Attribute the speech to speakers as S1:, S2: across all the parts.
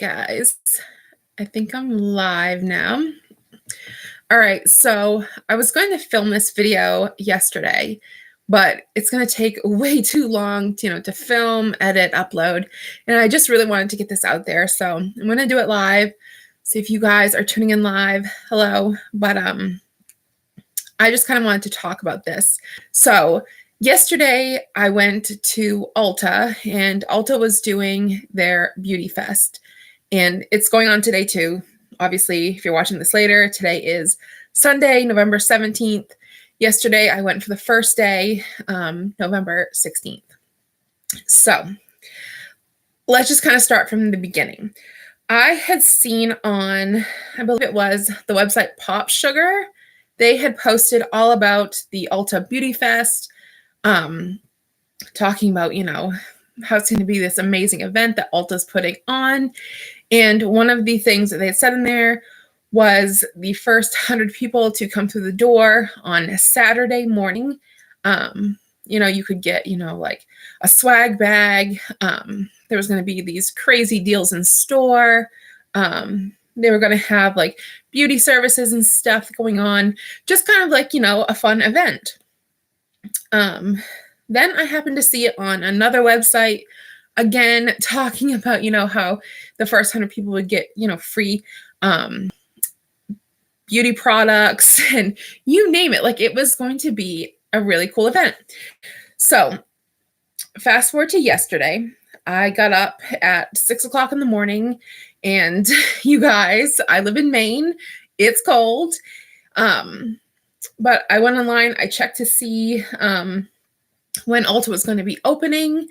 S1: right, guys. I think I'm live now. All right, so I was going to film this video yesterday, but it's going to take way too long to film, edit, upload, and I just really wanted to get this out there. So I'm going to do it live. So if you guys are tuning in live, hello. But I just kind of wanted to talk about this. So yesterday I went to Ulta, and Ulta was doing their Beauty Fest, and it's going on today too. Obviously, if you're watching this later, today is Sunday, November 17th. Yesterday I went for the first day, November 16th. So let's just kind of start from the beginning. I had seen on, I believe it was the website Pop Sugar, they had posted all about the Ulta Beautyfest, talking about, how it's going to be this amazing event that Ulta's putting on. And one of the things that they had said in there was the first 100 people to come through the door on a Saturday morning. You could get, like a swag bag. There was going to be these crazy deals in store. They were going to have like beauty services and stuff going on, just kind of like, a fun event. Then I happened to see it on another website, again, talking about, how the first 100 people would get, free beauty products and you name it. Like, it was going to be a really cool event. So fast forward to yesterday, I got up at 6 o'clock in the morning, and you guys, I live in Maine. It's cold. But I went online, I checked to see when Ulta was going to be opening.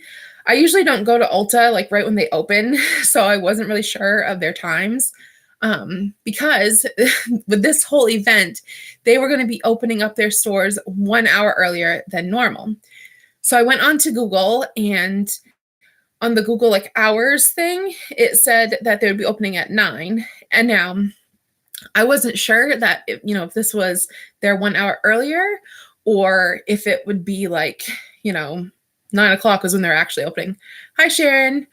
S1: I usually don't go to Ulta like right when they open, so I wasn't really sure of their times, because with this whole event, they were going to be opening up their stores 1 hour earlier than normal. So I went on to Google, and on the Google like hours thing, it said that they would be opening at 9. And now I wasn't sure that if this was their 1 hour earlier, or if it would be like 9 o'clock was when they're actually opening. Hi, Sharon.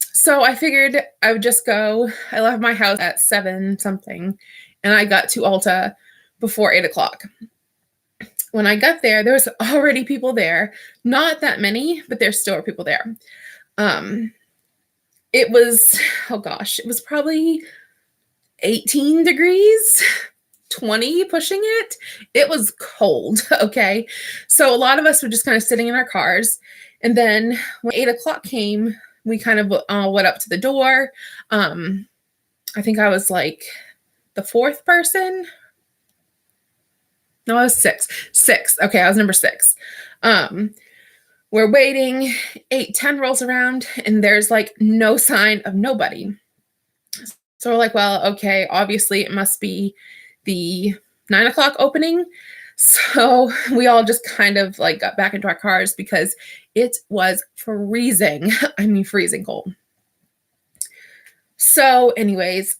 S1: So I figured I would just go. I left my house at 7 something, and I got to Ulta before 8 o'clock. When I got there was already people there. Not that many, but there still were people there. It was, oh gosh, it was probably 18 degrees, 20 pushing it. It was cold, okay? So a lot of us were just kind of sitting in our cars. And then when 8 o'clock came, we kind of went up to the door. I think I was like the fourth person. No, I was six. Okay, I was number 6. We're waiting. 8:10 rolls around, and there's like no sign of nobody. So we're like, well, okay, obviously it must be the 9 o'clock opening. So we all just kind of like got back into our cars because it was freezing. I mean, freezing cold. So anyways,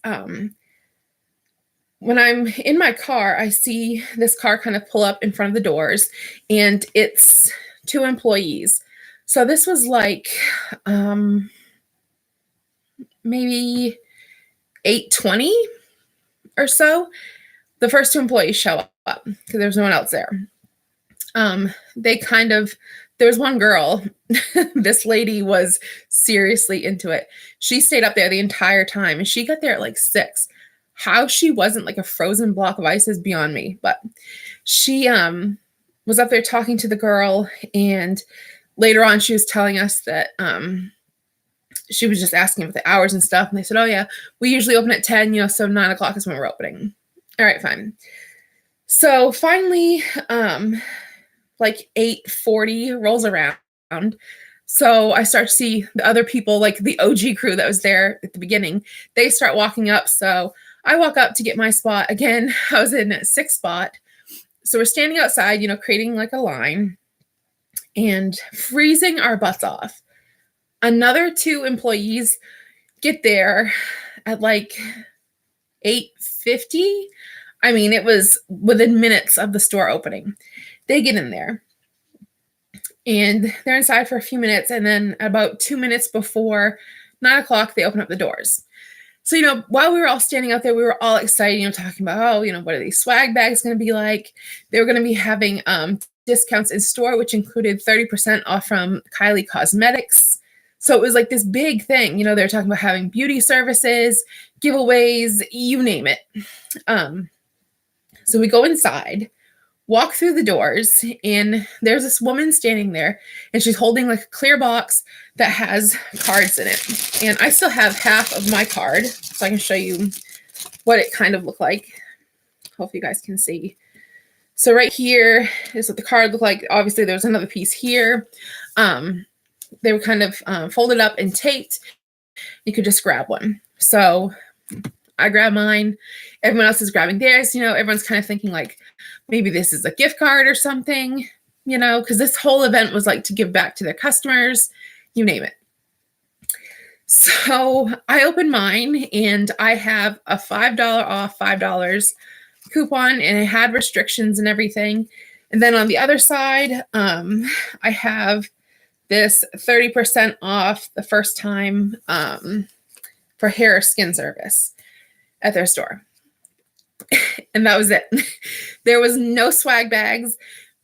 S1: when I'm in my car, I see this car kind of pull up in front of the doors, and it's 2 employees. So this was like maybe 8:20 or so. The first 2 employees show up because there's no one else there. There was one girl, this lady was seriously into it. She stayed up there the entire time, and she got there at like 6. How she wasn't like a frozen block of ice is beyond me, but she was up there talking to the girl, and later on she was telling us that she was just asking about the hours and stuff, and they said, oh yeah, we usually open at 10, so 9 o'clock is when we're opening. All right, fine. So finally, like 8:40 rolls around. So I start to see the other people, like the OG crew that was there at the beginning, they start walking up. So I walk up to get my spot. Again, I was in 6th spot. So we're standing outside, creating like a line and freezing our butts off. Another 2 employees get there at like 8:50. I mean, it was within minutes of the store opening. They get in there, and they're inside for a few minutes, and then about 2 minutes before 9 o'clock, they open up the doors. So, you know, while we were all standing out there, we were all excited, you know, talking about, oh, you know, what are these swag bags going to be like? They were going to be having discounts in store, which included 30% off from Kylie Cosmetics. So it was like this big thing, you know, they were talking about having beauty services, giveaways, you name it. So we go inside, walk through the doors, and there's this woman standing there, and she's holding like a clear box that has cards in it. And I still have half of my card, so I can show you what it kind of looked like. Hope you guys can see. So right here is what the card looked like. Obviously, there's another piece here. They were kind of folded up and taped. You could just grab one. So I grabbed mine. Everyone else is grabbing theirs. You know, everyone's kind of thinking like, maybe this is a gift card or something, you know, because this whole event was like to give back to their customers, you name it. So I opened mine, and I have a $5 off $5 coupon, and it had restrictions and everything. And then on the other side, I have this 30% off the first time for hair or skin service at their store. And that was it. There was no swag bags.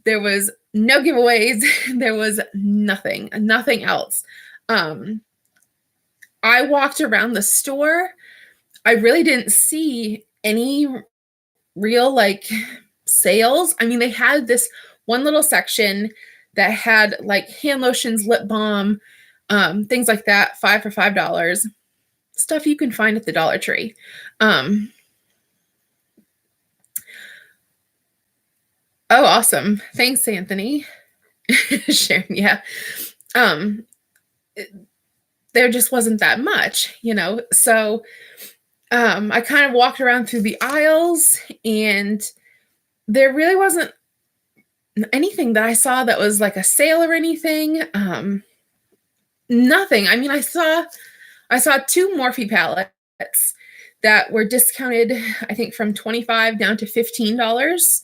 S1: There was no giveaways. There was nothing else. I walked around the store. I really didn't see any real like sales. I mean, they had this one little section that had like hand lotions, lip balm, things like that, 5 for $5. Stuff you can find at the Dollar Tree. Oh, awesome. Thanks, Anthony. Sharon, yeah. There just wasn't that much, you know? So I kind of walked around through the aisles, and there really wasn't anything that I saw that was like a sale or anything. Nothing. I mean, I saw 2 Morphe palettes that were discounted, I think from $25 down to $15.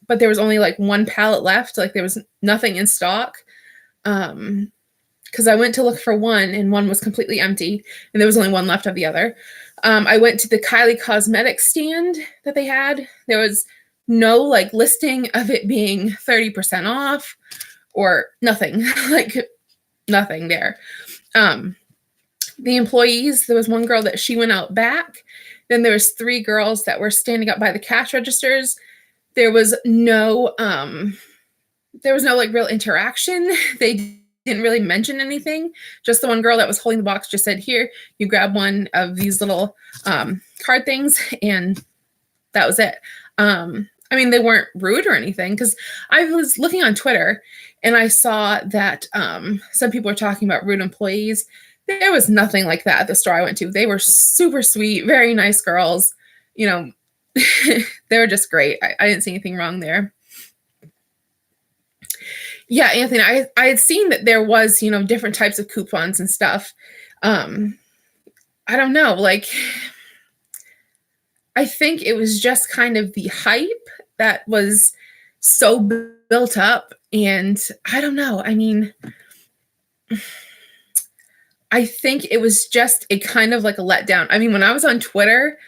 S1: But there was only like 1 palette left. Like there was nothing in stock. Because I went to look for one, and one was completely empty, and there was only one left of the other. I went to the Kylie Cosmetics stand that they had. There was no like listing of it being 30% off or nothing, like nothing there. The employees, there was one girl that she went out back. Then there was 3 girls that were standing up by the cash registers. There was no like real interaction. They didn't really mention anything. Just the one girl that was holding the box just said, here, you grab one of these little card things, and that was it. I mean, they weren't rude or anything, because I was looking on Twitter, and I saw that some people were talking about rude employees. There was nothing like that at the store I went to. They were super sweet, very nice girls. You know, they were just great. I didn't see anything wrong there. Yeah, Anthony, I had seen that there was, you know, different types of coupons and stuff. I don't know, like, I think it was just kind of the hype that was so built up. And I don't know. I mean, I think it was just a kind of like a letdown. I mean, when I was on Twitter,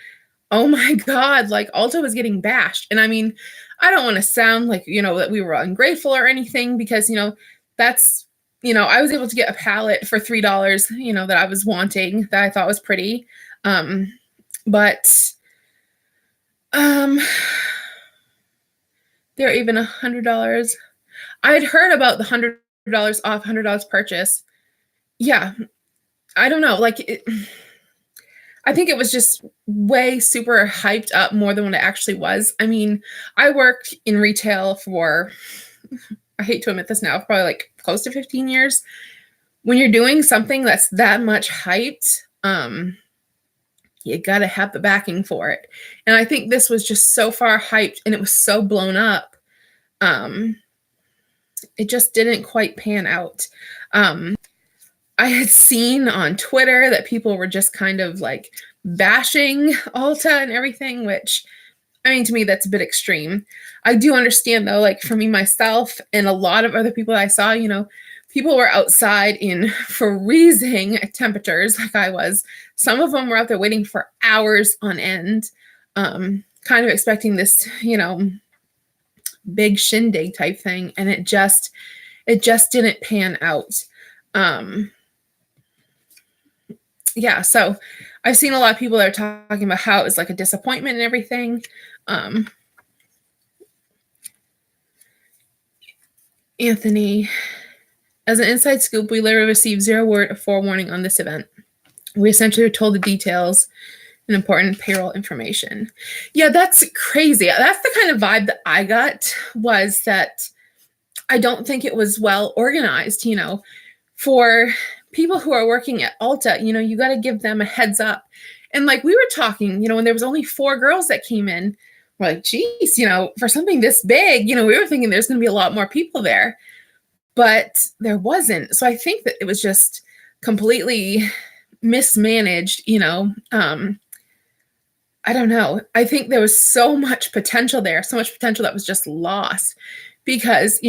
S1: oh my God, like Ulta was getting bashed. And I mean, I don't want to sound like, you know, that we were ungrateful or anything, because, you know, that's, you know, I was able to get a palette for $3, you know, that I was wanting, that I thought was pretty. But they're even $100. I had heard about the $100 off, $100 purchase. Yeah, I don't know. Like, I think it was just way super hyped up more than what it actually was. I mean, I worked in retail for, I hate to admit this now, probably like close to 15 years. When you're doing something that's that much hyped, you got to have the backing for it. And I think this was just so far hyped, and it was so blown up. It just didn't quite pan out. I had seen on Twitter that people were just kind of like bashing Ulta and everything, which, I mean, to me, that's a bit extreme. I do understand though, like for me, myself, and a lot of other people I saw, you know, People were outside in freezing temperatures like I was. Some of them were out there waiting for hours on end, kind of expecting this, big shindig type thing. And it just didn't pan out. Yeah, so I've seen a lot of people that are talking about how it was like a disappointment and everything. Anthony, as an inside scoop, we literally received 0 word of forewarning on this event. We essentially were told the details and important payroll information. Yeah, that's crazy. That's the kind of vibe that I got, was that I don't think it was well organized, for people who are working at Ulta, you got to give them a heads up. And like we were talking, when there was only 4 girls that came in, we're like, geez, for something this big, we were thinking there's going to be a lot more people there, but there wasn't. So I think that it was just completely mismanaged, I don't know. I think there was so much potential there, so much potential that was just lost because,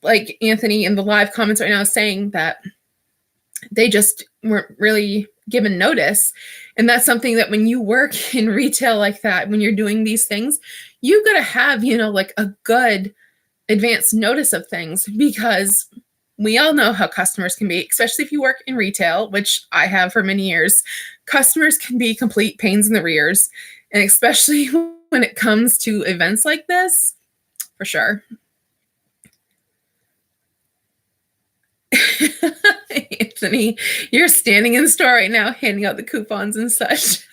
S1: like Anthony in the live comments right now is saying that they just weren't really given notice. And that's something that when you work in retail like that, when you're doing these things, you got to have, like a good advance notice of things, because we all know how customers can be, especially if you work in retail, which I have for many years. Customers can be complete pains in the rears, and especially when it comes to events like this, for sure. Anthony, you're standing in the store right now handing out the coupons and such.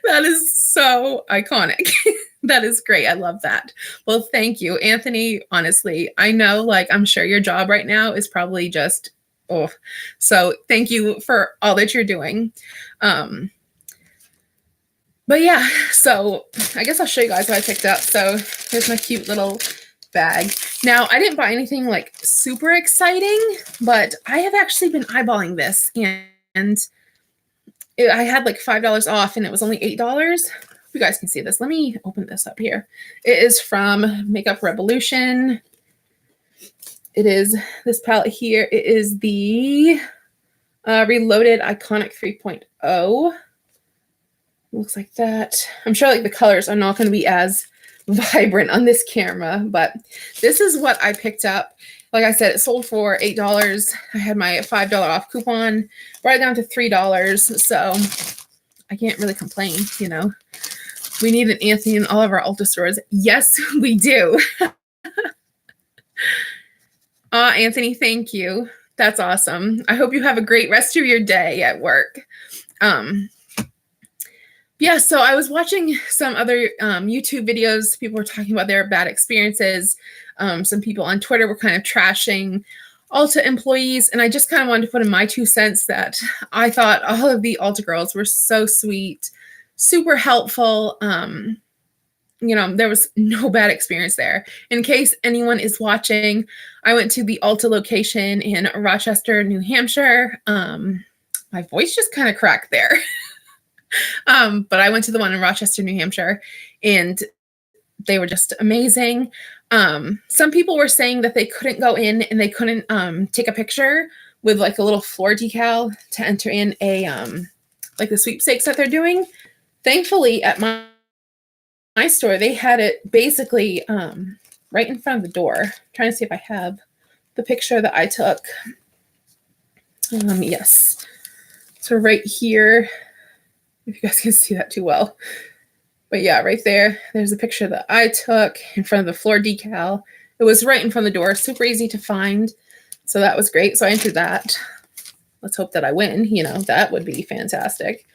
S1: That is so iconic. That is great. I love that. Well, thank you, Anthony. Honestly, I know, I'm sure your job right now is probably just, so thank you for all that you're doing. But yeah, so I guess I'll show you guys what I picked up. So here's my cute little bag. Now, I didn't buy anything super exciting, but I have actually been eyeballing this, and I had $5 off, and it was only $8. You guys can see this. Let me open this up here. It is from Makeup Revolution. It is this palette here. It is the Reloaded Iconic 3.0. Looks like that. I'm sure the colors are not going to be as vibrant on this camera, but this is what I picked up. Like I said, it sold for $8. I had my $5 off coupon, right down to $3. So I can't really complain, We need an Anthony in all of our Ulta stores. Yes, we do. Anthony, thank you. That's awesome. I hope you have a great rest of your day at work. Yeah, so I was watching some other YouTube videos. People were talking about their bad experiences. Some people on Twitter were kind of trashing Ulta employees, and I just kind of wanted to put in my 2 cents that I thought all of the Ulta girls were so sweet, super helpful. There was no bad experience there. In case anyone is watching, I went to the Ulta location in Rochester, New Hampshire. My voice just kind of cracked there. But I went to the one in Rochester, New Hampshire, and they were just amazing. Some people were saying that they couldn't go in and they couldn't take a picture with a little floor decal to enter in a the sweepstakes that they're doing. Thankfully, at my store, they had it basically right in front of the door. I'm trying to see if I have the picture that I took. Yes. So right here, if you guys can see that too well. But yeah, right there, there's a picture that I took in front of the floor decal. It was right in front of the door, super easy to find. So that was great. So I entered that. Let's hope that I win. That would be fantastic.